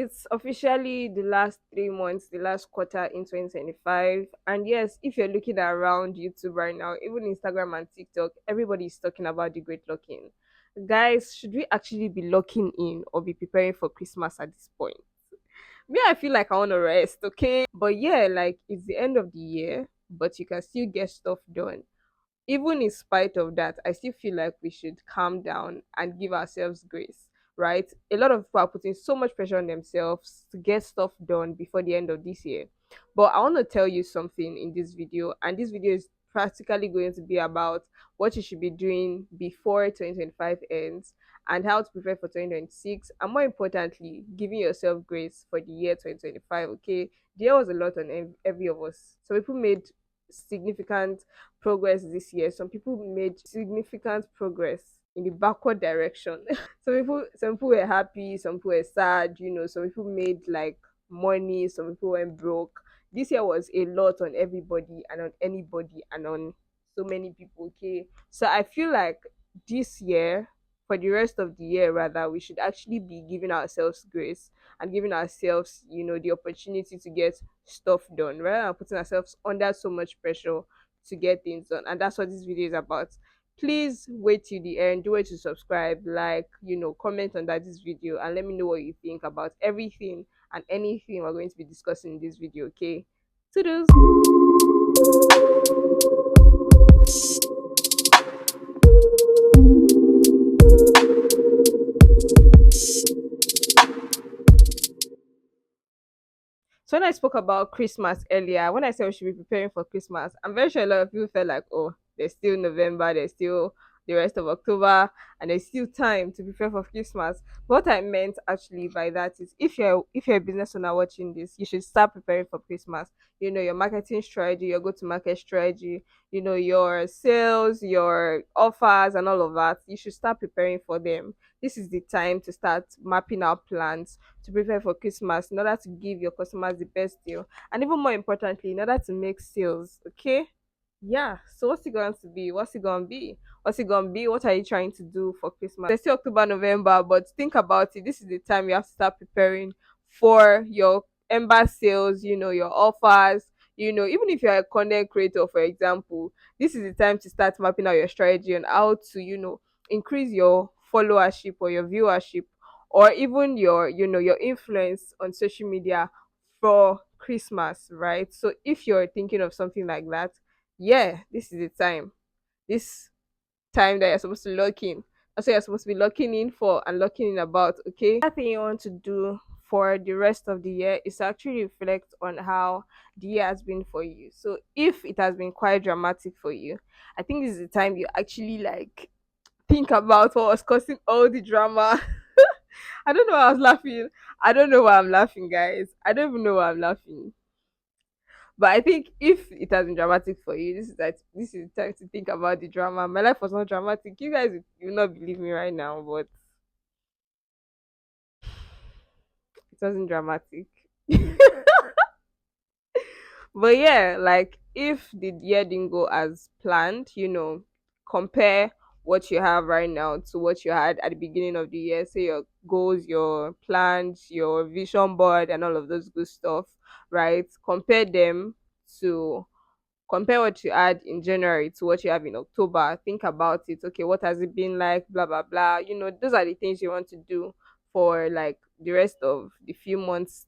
It's officially the last 3 months, the last quarter in 2025. And yes, if you're looking around YouTube right now, even Instagram and TikTok, everybody is talking about the great locking. Guys, should we actually be locking in or be preparing for Christmas at this point? Me, I feel like I want to rest, okay? But yeah, like it's the end of the year, but you can still get stuff done. Even in spite of that, I still feel like we should calm down and give ourselves grace, right? A lot of people are putting so much pressure on themselves to get stuff done before the end of this year. But I want to tell you something in this video, and this video is practically going to be about what you should be doing before 2025 ends and how to prepare for 2026, and more importantly, giving yourself grace for the year 2025. Okay, there was a lot on every of us. Some people made significant progress this year. Some people made significant progress in the backward direction. Some people were happy, some people were sad, some people made like money, some people went broke. This year was a lot on everybody and on anybody and on so many people, okay? So I feel like this year, for the rest of the year rather, we should actually be giving ourselves grace and giving ourselves, the opportunity to get stuff done rather than putting ourselves under so much pressure to get things done. And that's what this video is about. Please wait till the end. Do it to subscribe, like, comment on that this video and let me know what you think about everything and anything we're going to be discussing in this video, okay? Toodles. So when I spoke about Christmas earlier, when I said we should be preparing for Christmas, I'm very sure a lot of people felt like, oh, there's still November, there's still the rest of October, and there's still time to prepare for Christmas. But what I meant actually by that is if you're a business owner watching this, you should start preparing for Christmas. Your marketing strategy, your go-to-market strategy, your sales, your offers, and all of that. You should start preparing for them. This is the time to start mapping out plans to prepare for Christmas in order to give your customers the best deal. And even more importantly, in order to make sales. Okay? Yeah. So what's it going to be? What's it going to be? What's it going to be? What are you trying to do for Christmas? There's still October, November, but think about it. This is the time you have to start preparing for your ember sales, your offers. Even if you're a content creator, for example, this is the time to start mapping out your strategy on how to, increase your followership or your viewership or even your influence on social media for Christmas, right? So if you're thinking of something like that, yeah, this is the time. This time that you're supposed to lock in. That's what you're supposed to be locking in for and locking in about, okay? Another thing you want to do for the rest of the year is to actually reflect on how the year has been for you. So if it has been quite dramatic for you, I think this is the time you actually like think about what was causing all the drama. I don't know why I was laughing. I don't know why I'm laughing, guys. I don't even know why I'm laughing. But I think if it has been dramatic for you, this is the time to think about the drama. My life was not dramatic. You guys will not believe me right now, but it wasn't dramatic. But yeah, like if the year didn't go as planned, compare what you have right now to what you had at the beginning of the year. Say your goals, your plans, your vision board, and all of those good stuff, right? To compare what you had in January to what you have in October. Think about it. Okay, what has it been like? Blah blah blah. Those are the things you want to do for like the rest of the few months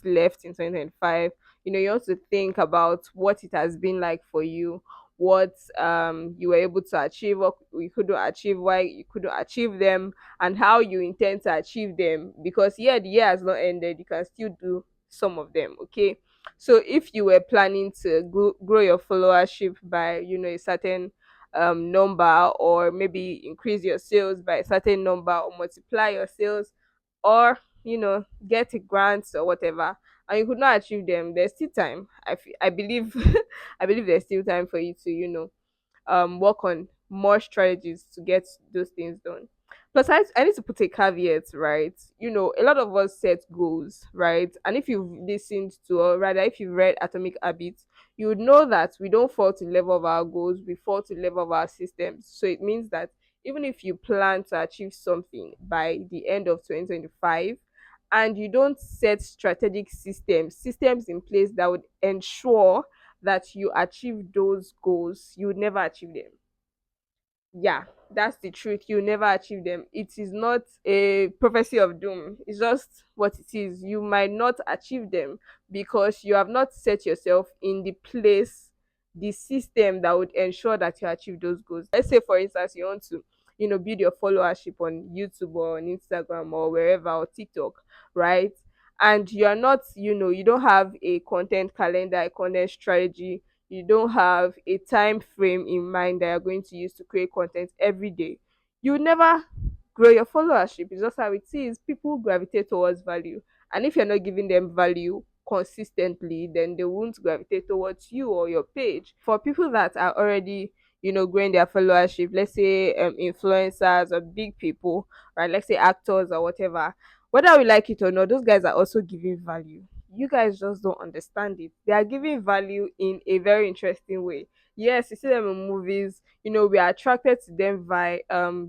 left in 2025. You want to think about what it has been like for you, what you were able to achieve, what you couldn't achieve, why you couldn't achieve them, and how you intend to achieve them. Because yeah, the year has not ended. You can still do some of them. Okay, so if you were planning to grow your followership by a certain number, or maybe increase your sales by a certain number, or multiply your sales, or get a grant or whatever, and you could not achieve them, there's still time. I believe I believe there's still time for you to work on more strategies to get those things done. Plus, I need to put a caveat, right? A lot of us set goals, right? And if you've listened to, or rather, if you've read Atomic Habits, you would know that we don't fall to the level of our goals, we fall to the level of our systems. So it means that even if you plan to achieve something by the end of 2025, and you don't set strategic systems in place that would ensure that you achieve those goals, you would never achieve them. Yeah, that's the truth. You never achieve them. It is not a prophecy of doom. It's just what it is. You might not achieve them because you have not set yourself in the place, the system that would ensure that you achieve those goals. Let's say, for instance, you want to, build your followership on YouTube or on Instagram or wherever, or TikTok, right? And you are not, you don't have a content calendar, a content strategy, you don't have a time frame in mind that you're going to use to create content every day, you never grow your followership. It's just how it is. People gravitate towards value. And if you're not giving them value consistently, then they won't gravitate towards you or your page. For people that are already, growing their followership, let's say influencers or big people, right? Let's say actors or whatever, whether we like it or not, those guys are also giving value. You guys just don't understand it. They are giving value in a very interesting way. Yes, you see them in movies, we are attracted to them by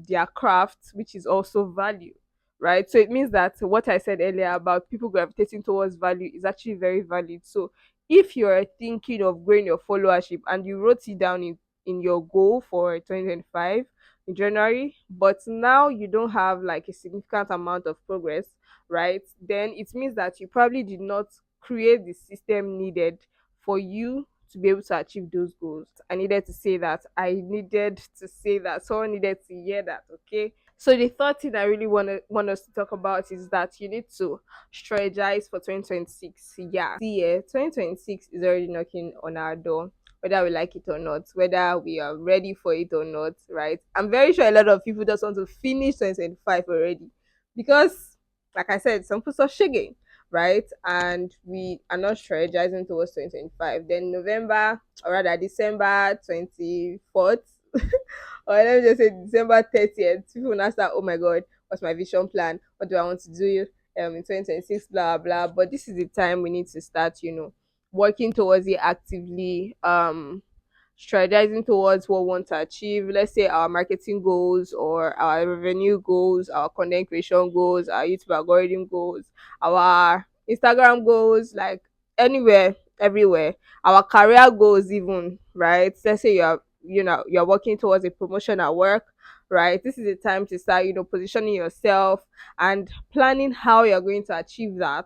their craft, which is also value. Right. So it means that what I said earlier about people gravitating towards value is actually very valid. So if you're thinking of growing your followership and you wrote it down in your goal for 2025 in January, but now you don't have like a significant amount of progress, right? Then it means that you probably did not create the system needed for you to be able to achieve those goals. I needed to say that. I needed to say that. Someone needed to hear that, okay? So the third thing I really want us to talk about is that you need to strategize for 2026. Yeah. See, 2026 is already knocking on our door, whether we like it or not, whether we are ready for it or not, right? I'm very sure a lot of people just want to finish 2025 already because, like I said, some people are shaking, right? And we are not strategizing towards 2025. Then November, or rather December 24th, or let me just say December 30th, people now start, oh my God, what's my vision plan? What do I want to do in 2026, blah, blah. But this is the time we need to start, working towards it actively, strategizing towards what we want to achieve. Let's say our marketing goals or our revenue goals, our content creation goals, our YouTube algorithm goals, our Instagram goals, like anywhere, everywhere. Our career goals even, right? Let's say you're working towards a promotion at work, right? This is the time to start, positioning yourself and planning how you're going to achieve that.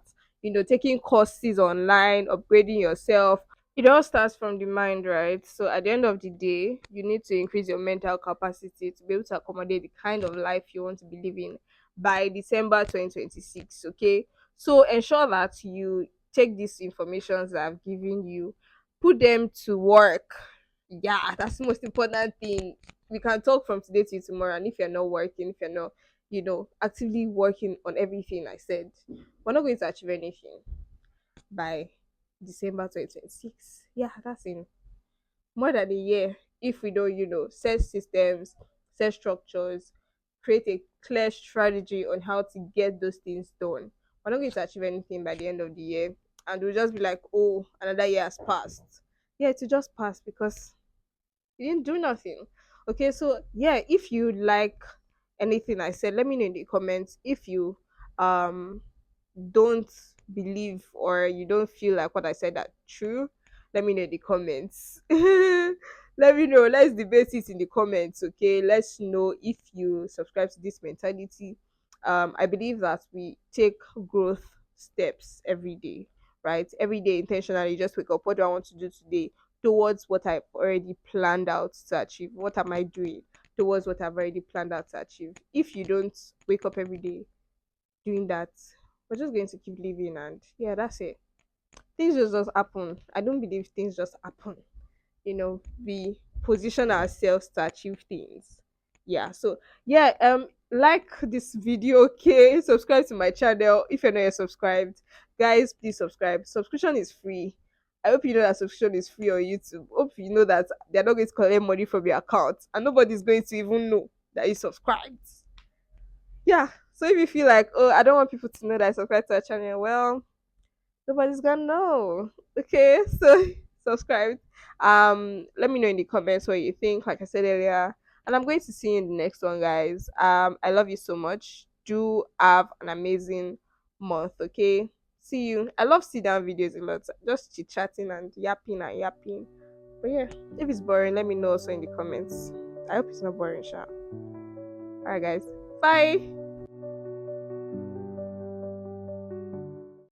Taking courses online, upgrading yourself. It all starts from the mind, right? So at the end of the day, you need to increase your mental capacity to be able to accommodate the kind of life you want to be living by December 2026. Okay. So ensure that you take these informations that I've given you, put them to work. Yeah, that's the most important thing. We can talk from today to tomorrow, and if you're not working, if you're not, actively working on everything I said, we're not going to achieve anything by December 2026. Yeah, that's in more than a year. If we don't, set systems, set structures, create a clear strategy on how to get those things done, we're not going to achieve anything by the end of the year. And we'll just be like, oh, another year has passed. Yeah, to just pass because you didn't do nothing. Okay, so yeah, if you like anything I said, let me know in the comments. If you um don't believe or you don't feel like what I said are true, let me know in the comments. Let me know. Let's debate it in the comments, okay? Let's know if you subscribe to this mentality. I believe that we take growth steps every day, right? Every day intentionally, just wake up. What do I want to do today towards what I've already planned out to achieve? What am I doing towards what I've already planned out to achieve? If you don't wake up every day doing that, we're just going to keep living, and yeah, that's it. Things just happen. I don't believe things just happen. We position ourselves to achieve things. Yeah, so yeah, like this video, okay? Subscribe to my channel if you're not yet subscribed. Guys, please subscribe. Subscription is free. I hope you know that subscription is free on YouTube. Hope you know that they're not going to collect money from your account and nobody's going to even know that you subscribed. Yeah, so if you feel like, oh, I don't want people to know that I subscribe to our channel, well, nobody's gonna know. Okay, so subscribe. Let me know in the comments what you think, like I said earlier, and I'm going to see you in the next one, guys. I love you so much. Do have an amazing month. Okay, see you. I love sit down videos a lot, just chit chatting and yapping and yapping. But yeah, if it's boring, let me know also in the comments. I hope it's not boring, sha. Alright, guys, bye.